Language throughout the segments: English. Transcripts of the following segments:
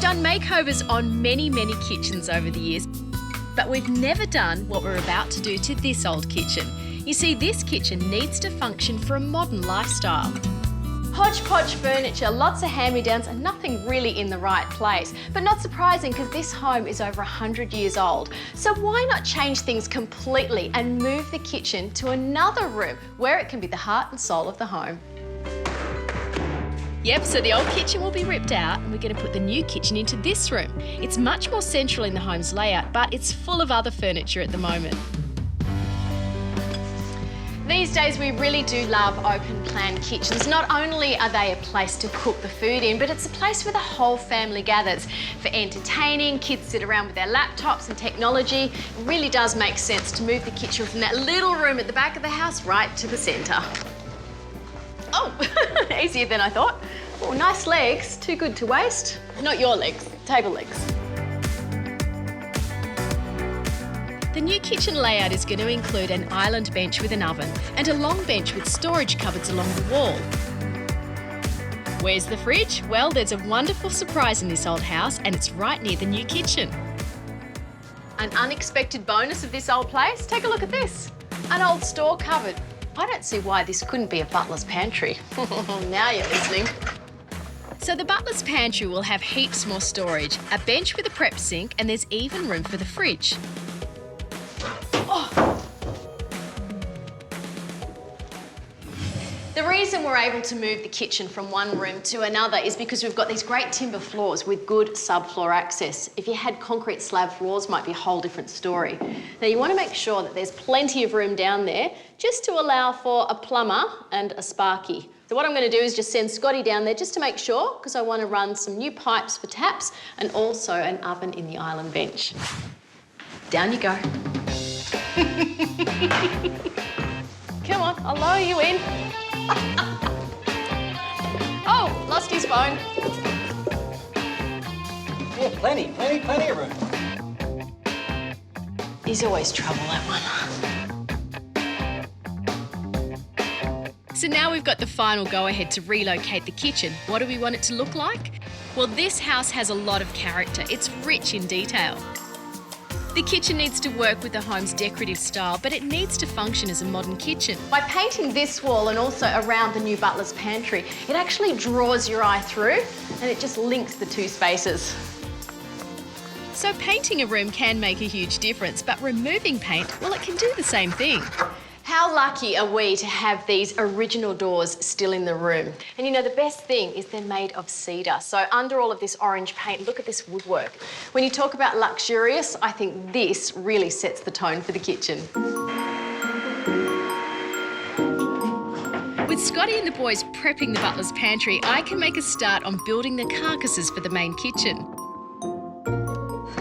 done makeovers on many kitchens over the years, but we've never done what we're about to do to this old kitchen. You see, this kitchen needs to function for a modern lifestyle. Hodgepodge furniture, lots of hand-me-downs and nothing really in the right place. But not surprising because this home is over 100 years old. So why not change things completely and move the kitchen to another room where it can be the heart and soul of the home? Yep, so the old kitchen will be ripped out and we're going to put the new kitchen into this room. It's much more central in the home's layout, but it's full of other furniture at the moment. These days we really do love open plan kitchens. Not only are they a place to cook the food in, but it's a place where the whole family gathers for entertaining. Kids sit around with their laptops and technology. It really does make sense to move the kitchen from that little room at the back of the house right to the centre. Oh, easier than I thought. Oh, nice legs, too good to waste. Not your legs, table legs. The new kitchen layout is going to include an island bench with an oven and a long bench with storage cupboards along the wall. Where's the fridge? Well, there's a wonderful surprise in this old house and it's right near the new kitchen. An unexpected bonus of this old place? Take a look at this. An old store cupboard. I don't see why this couldn't be a butler's pantry. Now you're listening. So the butler's pantry will have heaps more storage, a bench with a prep sink, and there's even room for the fridge. The reason we're able to move the kitchen from one room to another is because we've got these great timber floors with good subfloor access. If you had concrete slab floors, might be a whole different story. Now you want to make sure that there's plenty of room down there just to allow for a plumber and a sparky. So what I'm going to do is just send Scotty down there just to make sure, because I want to run some new pipes for taps and also an oven in the island bench. Down you go. Come on, I'll lower you in. Oh, lost his phone. Yeah, plenty of room. He's always trouble, that one. So now we've got the final go-ahead to relocate the kitchen. What do we want it to look like? Well, this house has a lot of character. It's rich in detail. The kitchen needs to work with the home's decorative style, but it needs to function as a modern kitchen. By painting this wall and also around the new butler's pantry, it actually draws your eye through and it just links the two spaces. So painting a room can make a huge difference, but removing paint, well, it can do the same thing. How lucky are we to have these original doors still in the room? And you know, the best thing is they're made of cedar. So under all of this orange paint, look at this woodwork. When you talk about luxurious, I think this really sets the tone for the kitchen. With Scotty and the boys prepping the butler's pantry, I can make a start on building the carcasses for the main kitchen.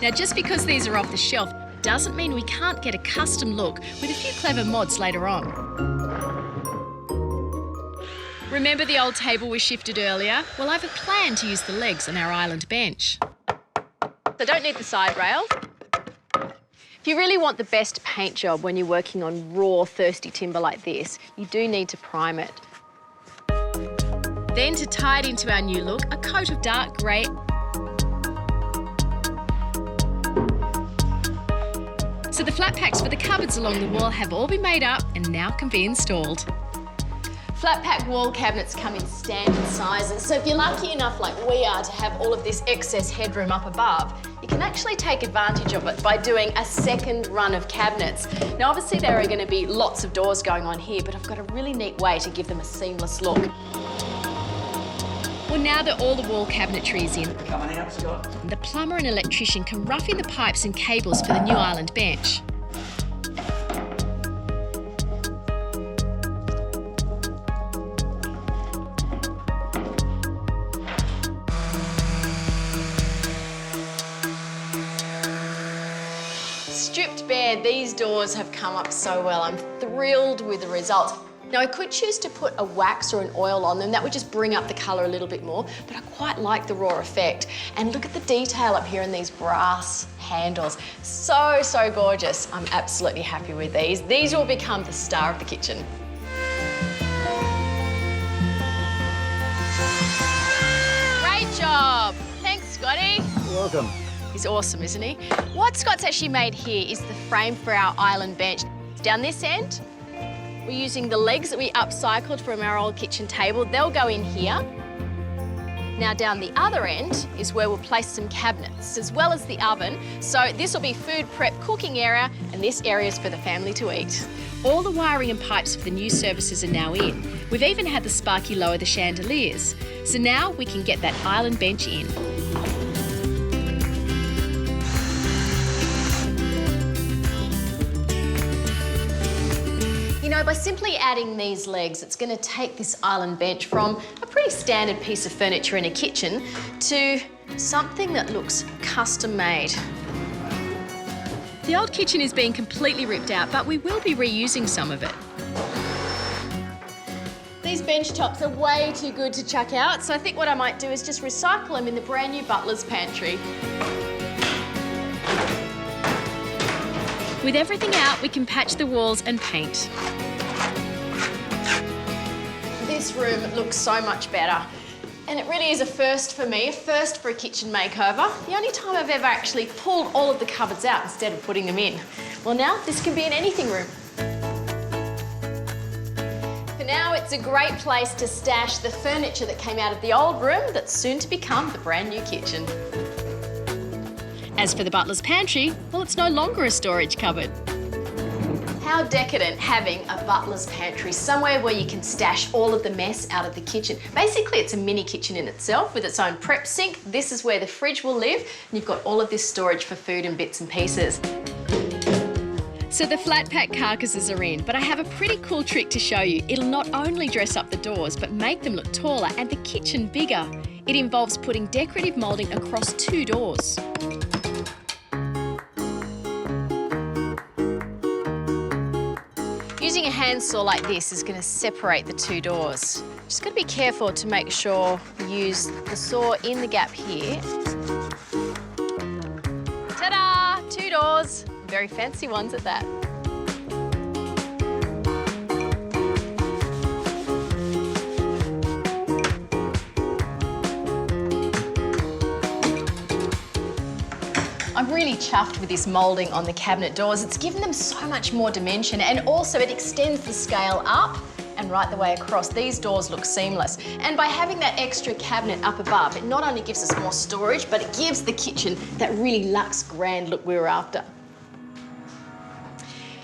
Now, just because these are off the shelf doesn't mean we can't get a custom look with a few clever mods later on. Remember the old table we shifted earlier? Well, I have a plan to use the legs on our island bench. So don't need the side rail. If you really want the best paint job when you're working on raw, thirsty timber like this, you do need to prime it. Then to tie it into our new look, a coat of dark grey. So the flat packs for the cupboards along the wall have all been made up and now can be installed. Flat pack wall cabinets come in standard sizes, so if you're lucky enough like we are to have all of this excess headroom up above, you can actually take advantage of it by doing a second run of cabinets. Now obviously there are going to be lots of doors going on here, but I've got a really neat way to give them a seamless look. Well, now that all the wall cabinetry is in, Coming out, Scott. the plumber and electrician can rough in the pipes and cables for the new island bench. Stripped bare, these doors have come up so well. I'm thrilled with the results. Now I could choose to put a wax or an oil on them. That would just bring up the colour a little bit more, but I quite like the raw effect. And look at the detail up here in these brass handles. So, so gorgeous. I'm absolutely happy with these. These will become the star of the kitchen. Great job. Thanks, Scotty. Welcome. He's awesome, isn't he? What Scott's actually made here is the frame for our island bench. Down this end, we're using the legs that we upcycled from our old kitchen table. They'll go in here. Now down the other end is where we'll place some cabinets, as well as the oven. So this will be food prep cooking area, and this area is for the family to eat. All the wiring and pipes for the new services are now in. We've even had the Sparky lower the chandeliers. So now we can get that island bench in. You know, by simply adding these legs, it's going to take this island bench from a pretty standard piece of furniture in a kitchen to something that looks custom made. The old kitchen is being completely ripped out, but we will be reusing some of it. These bench tops are way too good to chuck out, so I think what I might do is just recycle them in the brand new Butler's pantry. With everything out, we can patch the walls and paint. This room looks so much better. And it really is a first for me, a first for a kitchen makeover. The only time I've ever actually pulled all of the cupboards out instead of putting them in. Well, now this can be an anything room. For now, it's a great place to stash the furniture that came out of the old room that's soon to become the brand new kitchen. As for the Butler's pantry, well, it's no longer a storage cupboard. How decadent having a Butler's pantry, somewhere where you can stash all of the mess out of the kitchen. Basically, it's a mini kitchen in itself with its own prep sink. This is where the fridge will live, and you've got all of this storage for food and bits and pieces. So the flat pack carcasses are in, but I have a pretty cool trick to show you. It'll not only dress up the doors, but make them look taller and the kitchen bigger. It involves putting decorative moulding across 2 doors. Using a handsaw like this is going to separate the 2 doors. Just got to be careful to make sure you use the saw in the gap here. Ta-da! 2 doors. Very fancy ones at that. I'm really chuffed with this moulding on the cabinet doors. It's given them so much more dimension, and also it extends the scale up and right the way across. These doors look seamless. And by having that extra cabinet up above, it not only gives us more storage, but it gives the kitchen that really luxe grand look we were after.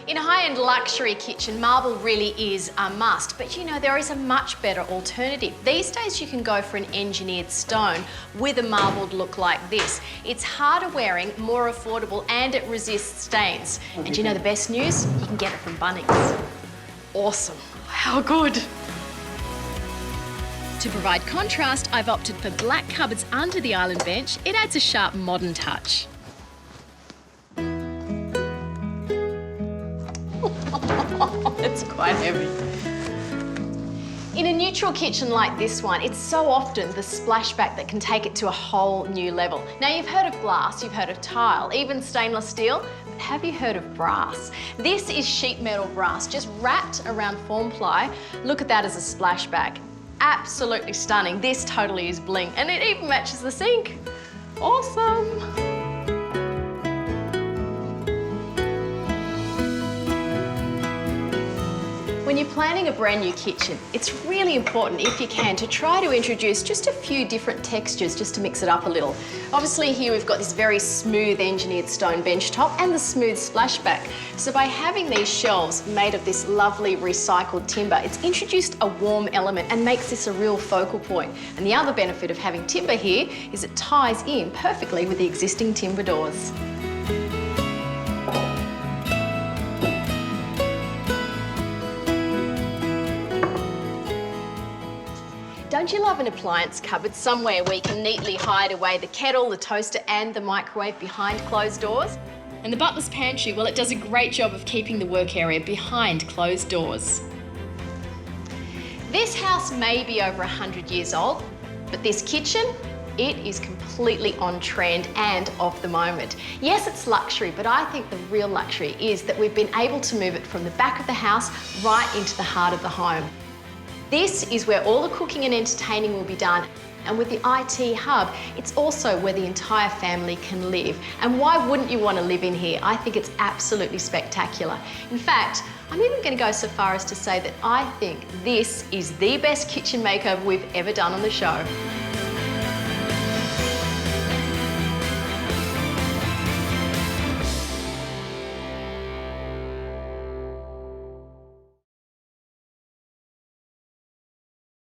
In a high-end luxury kitchen, marble really is a must, but you know, there is a much better alternative. These days you can go for an engineered stone with a marbled look like this. It's harder wearing, more affordable, and it resists stains. And you know the best news? You can get it from Bunnings. Awesome. How good. To provide contrast, I've opted for black cupboards under the island bench. It adds a sharp modern touch. It's quite heavy. In a neutral kitchen like this one, it's so often the splashback that can take it to a whole new level. Now, you've heard of glass, you've heard of tile, even stainless steel, but have you heard of brass? This is sheet metal brass, just wrapped around form ply. Look at that as a splashback. Absolutely stunning. This totally is bling, and it even matches the sink. Awesome. When you're planning a brand new kitchen, it's really important, if you can, to try to introduce just a few different textures just to mix it up a little. Obviously here we've got this very smooth engineered stone bench top and the smooth splashback. So by having these shelves made of this lovely recycled timber, it's introduced a warm element and makes this a real focal point. And the other benefit of having timber here is it ties in perfectly with the existing timber doors. Don't you love an appliance cupboard somewhere where you can neatly hide away the kettle, the toaster and the microwave behind closed doors? And the Butler's pantry, well, it does a great job of keeping the work area behind closed doors. This house may be over 100 years old, but this kitchen, it is completely on trend and of the moment. Yes, it's luxury, but I think the real luxury is that we've been able to move it from the back of the house right into the heart of the home. This is where all the cooking and entertaining will be done. And with the IT hub, it's also where the entire family can live. And why wouldn't you want to live in here? I think it's absolutely spectacular. In fact, I'm even going to go so far as to say that I think this is the best kitchen makeover we've ever done on the show.